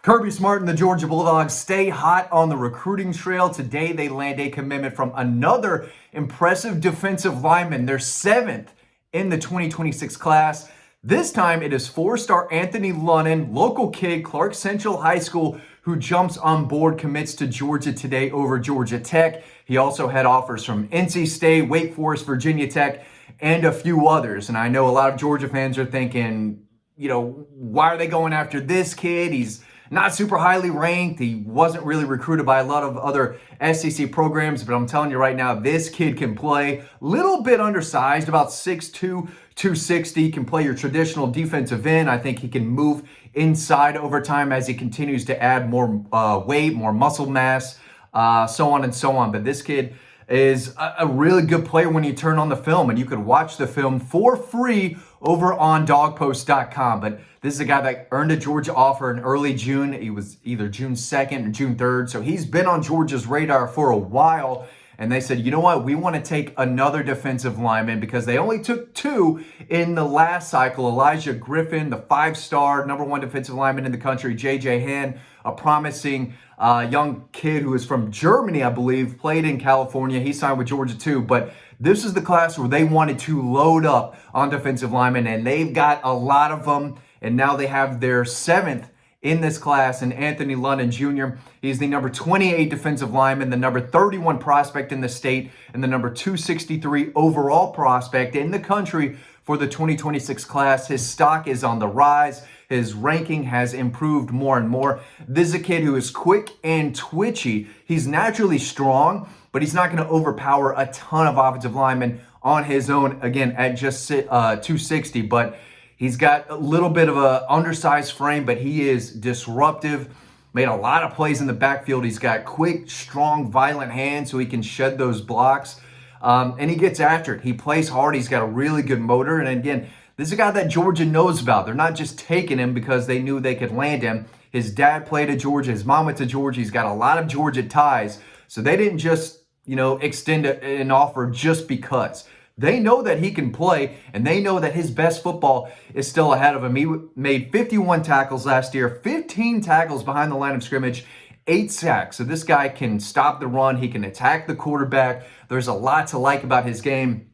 Kirby Smart and the Georgia Bulldogs stay hot on the recruiting trail. Today, they land a commitment from another impressive defensive lineman, their seventh in the 2026 class. This time, it is four-star Anthony Lunnan, local kid, Clark Central High School, who jumps on board, commits to Georgia today over Georgia Tech. He also had offers from NC State, Wake Forest, Virginia Tech, and a few others. And I know a lot of Georgia fans are thinking, why are they going after this kid? He's not super highly ranked. He wasn't really recruited by a lot of other SEC programs, but I'm telling you right now, this kid can play. Little bit undersized, about 6'2", 260, can play your traditional defensive end. I think he can move inside over time as he continues to add more weight, more muscle mass, so on and so on. But this kid is a really good player when you turn on the film, and you could watch the film for free over on dogpost.com. But this is a guy that earned a Georgia offer in early June. He was either June 2nd or June 3rd. So he's been on Georgia's radar for a while. And they said, you know what, we want to take another defensive lineman because they only took two in the last cycle. Elijah Griffin, the five-star number one defensive lineman in the country, J.J. Hand, a promising young kid who is from Germany, I believe, played in California. He signed with Georgia too. But this is the class where they wanted to load up on defensive linemen, and they've got a lot of them. And now they have their seventh in this class, and Anthony Lunnan Jr. He's the number 28 defensive lineman, the number 31 prospect in the state, and the number 263 overall prospect in the country for the 2026 class. His stock is on the rise. His ranking has improved more and more. This is a kid who is quick and twitchy. He's naturally strong, but he's not going to overpower a ton of offensive linemen on his own, again, at just 260, but he's got a little bit of an undersized frame, but he is disruptive. Made a lot of plays in the backfield. He's got quick, strong, violent hands so he can shed those blocks. And he gets after it. He plays hard. He's got a really good motor. And again, this is a guy that Georgia knows about. They're not just taking him because they knew they could land him. His dad played at Georgia. His mom went to Georgia. He's got a lot of Georgia ties. So they didn't just, extend an offer just because. They know that he can play, and they know that his best football is still ahead of him. He made 51 tackles last year, 15 tackles behind the line of scrimmage, 8 sacks. So this guy can stop the run. He can attack the quarterback. There's a lot to like about his game.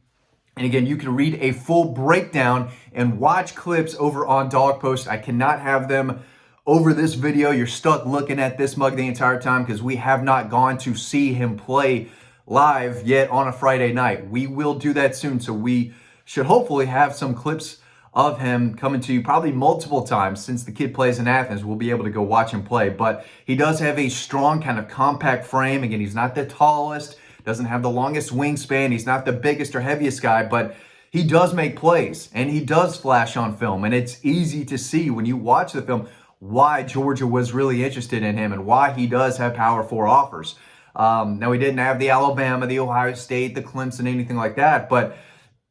And again, you can read a full breakdown and watch clips over on Dawg Post. I cannot have them over this video. You're stuck looking at this mug the entire time because we have not gone to see him play live yet on a Friday night. We will do that soon, so we should hopefully have some clips of him coming to you probably multiple times. Since the kid plays in Athens, we'll be able to go watch him play. But he does have a strong kind of compact frame. Again, he's not the tallest, doesn't have the longest wingspan, he's not the biggest or heaviest guy, but he does make plays and he does flash on film. And it's easy to see when you watch the film why Georgia was really interested in him and why he does have Power 4 offers. Now, we didn't have the Alabama, the Ohio State, the Clemson, anything like that, but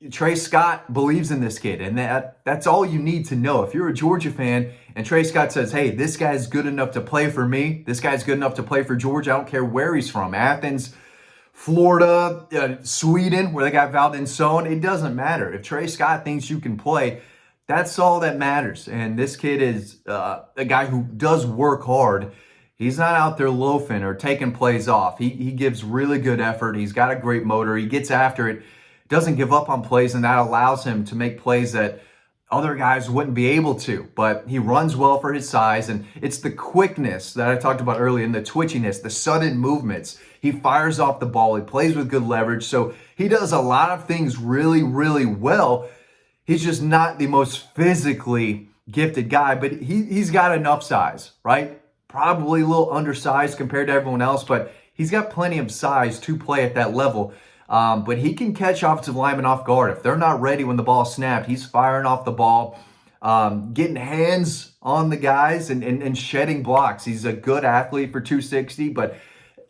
Trey Scott believes in this kid, and that's all you need to know. If you're a Georgia fan and Trey Scott says, hey, this guy's good enough to play for me, this guy's good enough to play for Georgia, I don't care where he's from, Athens, Florida, Sweden, where they got Valdensone, it doesn't matter. If Trey Scott thinks you can play, that's all that matters. And this kid is a guy who does work hard. He's not out there loafing or taking plays off. He gives really good effort. He's got a great motor. He gets after it, doesn't give up on plays, and that allows him to make plays that other guys wouldn't be able to. But he runs well for his size, and it's the quickness that I talked about earlier and the twitchiness, the sudden movements. He fires off the ball. He plays with good leverage. So he does a lot of things really, really well. He's just not the most physically gifted guy, but he's got enough size, right? Probably a little undersized compared to everyone else, but he's got plenty of size to play at that level. But he can catch offensive linemen off guard. If they're not ready when the ball's snapped, he's firing off the ball, getting hands on the guys and shedding blocks. He's a good athlete for 260, but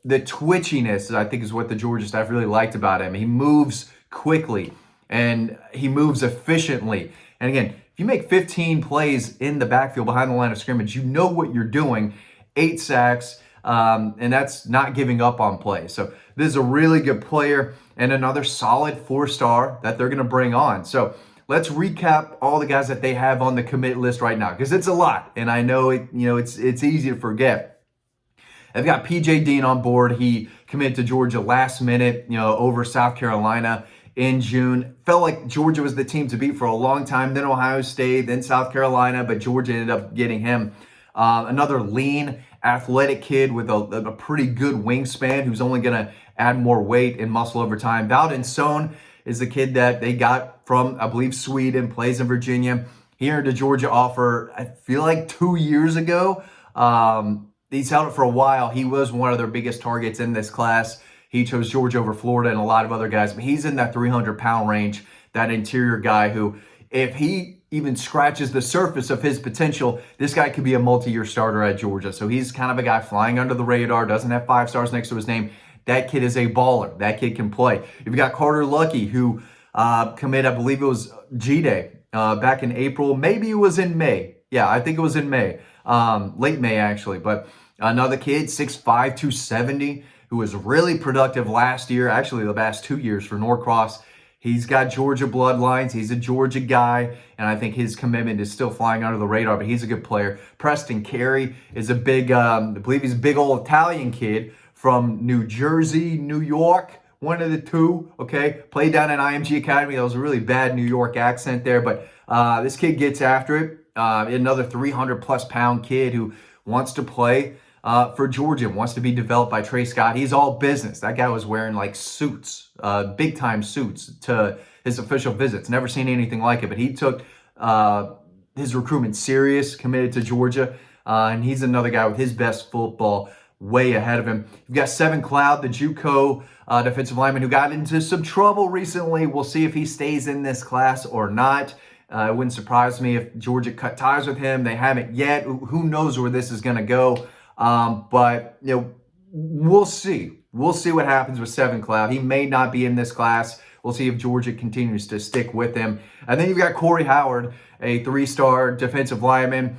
the twitchiness, I think, is what the Georgia staff really liked about him. He moves quickly and he moves efficiently. And again, if you make 15 plays in the backfield behind the line of scrimmage, you know what you're doing. 8 sacks, and that's not giving up on plays. So this is a really good player and another solid 4-star that they're going to bring on. So let's recap all the guys that they have on the commit list right now, because it's a lot, and I know it's easy to forget. They've got PJ Dean on board. He committed to Georgia last minute, over South Carolina in June. Felt like Georgia was the team to beat for a long time, then Ohio State, then South Carolina, but Georgia ended up getting him. Another lean, athletic kid with a pretty good wingspan who's only going to add more weight and muscle over time. Valdon Sohn is the kid that they got from, I believe, Sweden, plays in Virginia. He earned a Georgia offer, I feel like 2 years ago. He's held it for a while. He was one of their biggest targets in this class. He chose Georgia over Florida and a lot of other guys, but he's in that 300-pound range, that interior guy who, if he even scratches the surface of his potential, this guy could be a multi-year starter at Georgia. So he's kind of a guy flying under the radar, doesn't have 5 stars next to his name. That kid is a baller. That kid can play. You've got Carter Lucky, who committed, I believe it was G-Day back in April. Maybe it was in May. Yeah, I think it was in May. Late May, actually. But another kid, 6'5", 270, who was really productive last year, actually the last 2 years for Norcross. He's got Georgia bloodlines. He's a Georgia guy, and I think his commitment is still flying under the radar, but he's a good player. Preston Carey is a big, I believe he's a big old Italian kid from New Jersey, New York, one of the two, okay? Played down at IMG Academy. That was a really bad New York accent there, but this kid gets after it. Another 300-plus pound kid who wants to play for Georgia, wants to be developed by Trey Scott. He's all business. That guy was wearing like suits, big-time suits to his official visits. Never seen anything like it, but he took his recruitment serious, committed to Georgia, and he's another guy with his best football way ahead of him. You've got Seven Cloud, the JUCO defensive lineman who got into some trouble recently. We'll see if he stays in this class or not. It wouldn't surprise me if Georgia cut ties with him. They haven't yet. Who knows where this is going to go? But we'll see. We'll see what happens with Seven Cloud. He may not be in this class. We'll see if Georgia continues to stick with him. And then you've got Corey Howard, a 3-star defensive lineman.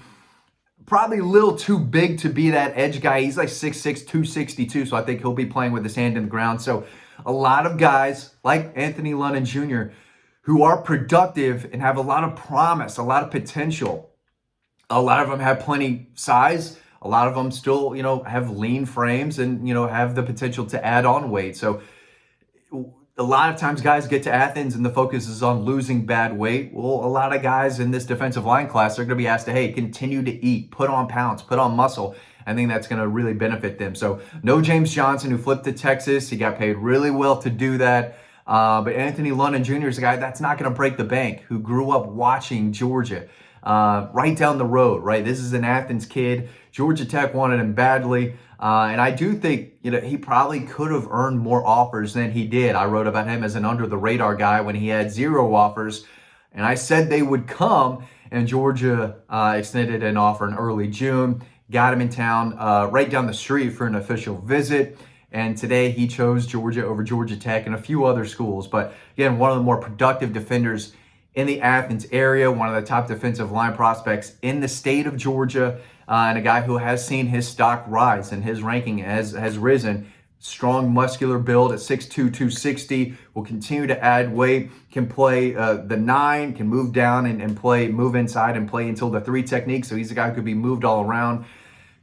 Probably a little too big to be that edge guy. He's like 6'6", 262, so I think he'll be playing with his hand in the ground. So a lot of guys like Anthony Lunnan Jr. who are productive and have a lot of promise, a lot of potential. A lot of them have plenty size. A lot of them still, have lean frames and, have the potential to add on weight. So a lot of times guys get to Athens and the focus is on losing bad weight. Well, a lot of guys in this defensive line class are going to be asked to, hey, continue to eat, put on pounds, put on muscle. I think that's going to really benefit them. So no James Johnson, who flipped to Texas. He got paid really well to do that. But Anthony Lunnan Jr. is a guy that's not going to break the bank, who grew up watching Georgia right down the road, right? This is an Athens kid. Georgia Tech wanted him badly. And I do think, he probably could have earned more offers than he did. I wrote about him as an under-the-radar guy when he had 0 offers. And I said they would come, and Georgia extended an offer in early June, got him in town right down the street for an official visit. And today he chose Georgia over Georgia Tech and a few other schools. But again, one of the more productive defenders in the Athens area, one of the top defensive line prospects in the state of Georgia, and a guy who has seen his stock rise and his ranking has risen. Strong muscular build at 6'2", 260, will continue to add weight, can play the 9, can move down and play, move inside and play until the 3 technique. So he's a guy who could be moved all around.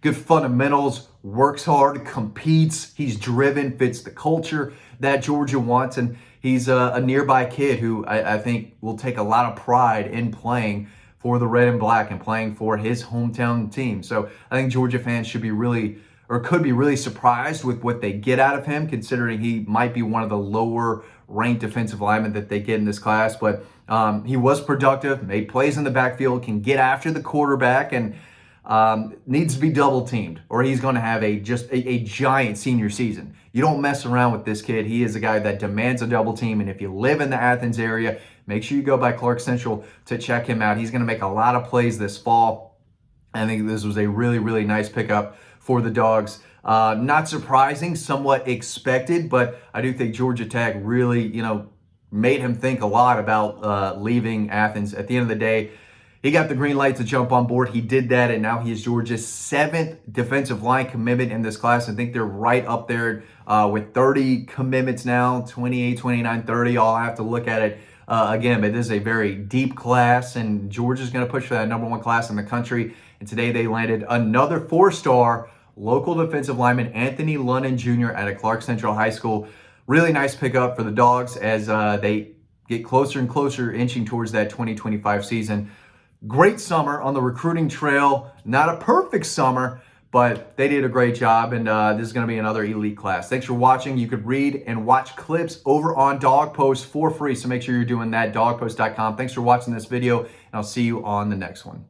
Good fundamentals, works hard, competes. He's driven, fits the culture that Georgia wants. And he's a nearby kid who I think will take a lot of pride in playing for the red and black and playing for his hometown team. So I think Georgia fans should be could be really surprised with what they get out of him, considering he might be one of the lower ranked defensive linemen that they get in this class. But he was productive, made plays in the backfield, can get after the quarterback, and needs to be double teamed, or he's going to have a giant senior season. You don't mess around with this kid. He is a guy that demands a double team. And if you live in the Athens area, make sure you go by Clark Central to check him out. He's going to make a lot of plays this fall. I think this was a really, really nice pickup for the Dogs. Not surprising, somewhat expected, but I do think Georgia Tech really, made him think a lot about leaving Athens. At the end of the day, he got the green light to jump on board. He did that, and now he is Georgia's 7th defensive line commitment in this class. I think they're right up there with 30 commitments now, 28, 29, 30. I'll have to look at it Again, it is a very deep class, and Georgia's going to push for that #1 class in the country. And today they landed another 4-star local defensive lineman, Anthony Lunnan Jr. out of Clark Central High School. Really nice pickup for the Dogs as they get closer and closer, inching towards that 2025 season. Great summer on the recruiting trail. Not a perfect summer, but they did a great job, and this is going to be another elite class. Thanks for watching. You could read and watch clips over on Dawg Post for free, so make sure you're doing that, dawgpost.com. Thanks for watching this video, and I'll see you on the next one.